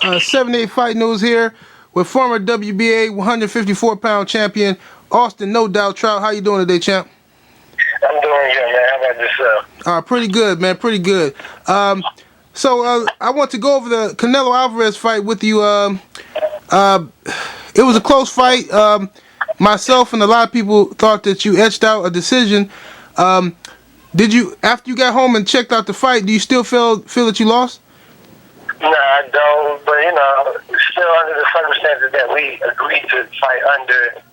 78 Fight News here with former WBA 154-pound champion Austin No Doubt Trout. How you doing today, champ? I'm doing good, man. How about yourself? Pretty good, man. Pretty good. So I want to go over the Canelo Alvarez fight with you. It was a close fight. Myself and a lot of people thought that you etched out a decision. Did you, after you got home and checked out the fight, do you still feel that you lost? No, I don't. But, still under the circumstances that we agreed to fight under,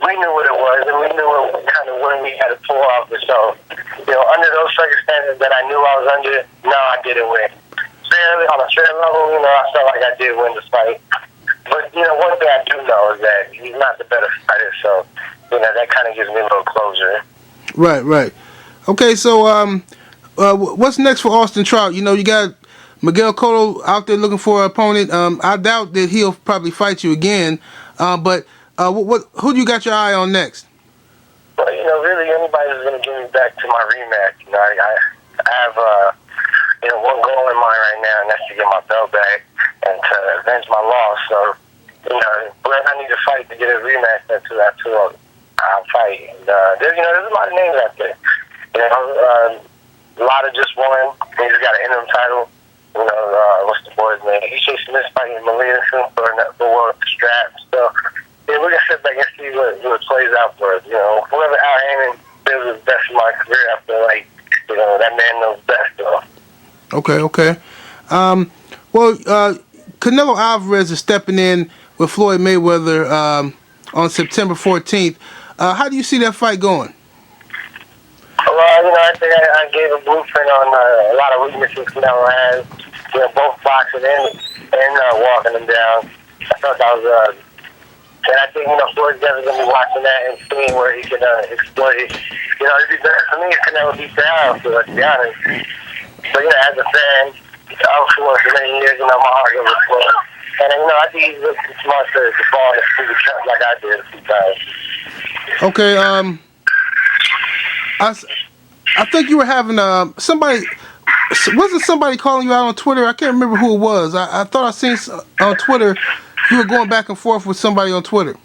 we knew what it was, and we knew kind of when we had to pull off. So, under those circumstances that I knew I was under, no, I didn't win. Fairly, on a fair level, I felt like I did win the fight. But, one thing I do know is that he's not the better fighter, so, that kind of gives me a little closure. Right. Okay, so what's next for Austin Trout? You got Miguel Cotto out there looking for an opponent. I doubt that he'll probably fight you again. But who do you got your eye on next? Well, really anybody who's going to get me back to my rematch. I have one goal in mind right now, and that's to get my belt back and to avenge my loss. So, whoever I need to fight to get a rematch, that's who I'll fight. And there's a lot of names out there. A lot of just one. He just got an interim title. What's the boy's name? He's chasing this fight in Malaysia for world strap. So, we're going to sit back and see what plays out for us. Whoever Al Hammond feels is best in my career, I feel like, that man knows best, though. Okay. Canelo Alvarez is stepping in with Floyd Mayweather on September 14th. How do you see that fight going? Well, I think I gave a blueprint on a lot of weaknesses Canelo has, both boxing and walking them down. I thought that was, and I think, Floyd's definitely going to be watching that and seeing where he can exploit it. It'd be better for me if Canelo beat down, so let's be honest. But, as a fan, I've for many years, my heart goes with Floyd. And, I think he's looking smart to fall in the trap like I did a few times. Okay, I think you were having somebody. Wasn't somebody calling you out on Twitter? I can't remember who it was. I thought I seen on Twitter you were going back and forth with somebody on Twitter.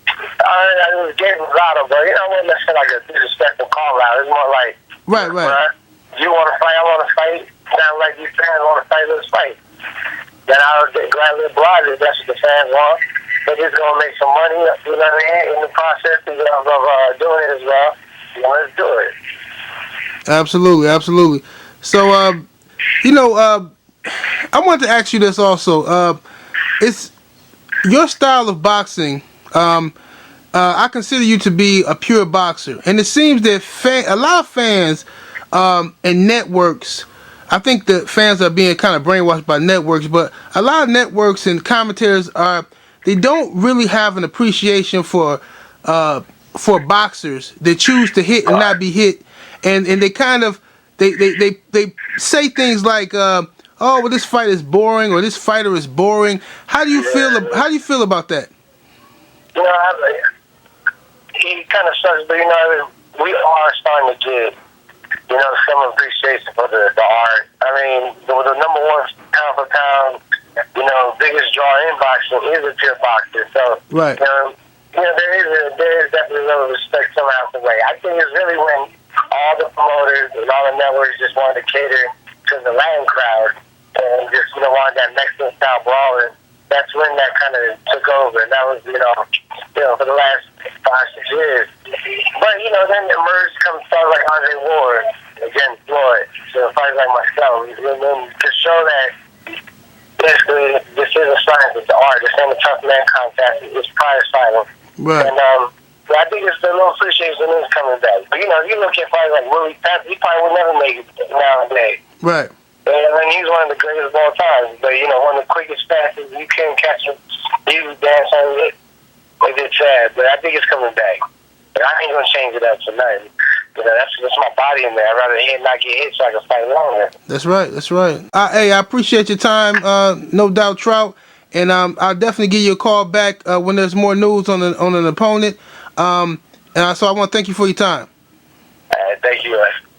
I was getting Lotto, but it wasn't necessarily like a disrespectful call out. It's more like, right. You want to fight? I want to fight. Sounds like these fans want to fight. Let's fight. Then I would gladly oblige if that's what the fans want. They're just gonna make some money, in the process of doing it as well. Let's do it. Absolutely. So, I wanted to ask you this also. It's your style of boxing. I consider you to be a pure boxer, and it seems that a lot of fans and networks. I think the fans are being kind of brainwashed by networks, but a lot of networks and commentators they don't really have an appreciation for boxers that choose to hit and not be hit, and they kind of they say things like this fight is boring or this fighter is boring. How do you feel about that? He kind of sucks, but we are starting to get some appreciation for the art. I mean, the number one pound for pound, biggest draw in boxing is a pure boxer. So, right. There is definitely a little respect somehow the way. I think it's really when all the promoters and all the networks just wanted to cater to the Latin crowd and just, wanted that Mexican style brawling. That's when that kind of took over. And that was, for the last 5-6 years. But, then the merge comes stuff like Andre Ward against Floyd. So fights like myself. And then to show that basically this is a science, it's an art. This ain't a tough man contest. It's prize fighting. Right. And I think it's a little appreciation is coming back. But, you look at fights like Willie Pep, he probably would never make it nowadays. Right. And he's one of the greatest of all time. But, one of the quickest, fastest, you can't catch him. He was dancing. It's just sad. But I think it's coming back. But I ain't going to change it up tonight. That's my body in there. I'd rather hit and not get hit so I can fight longer. That's right. Hey, I appreciate your time, No Doubt Trout. And I'll definitely give you a call back when there's more news on an opponent. So I want to thank you for your time. Thank you.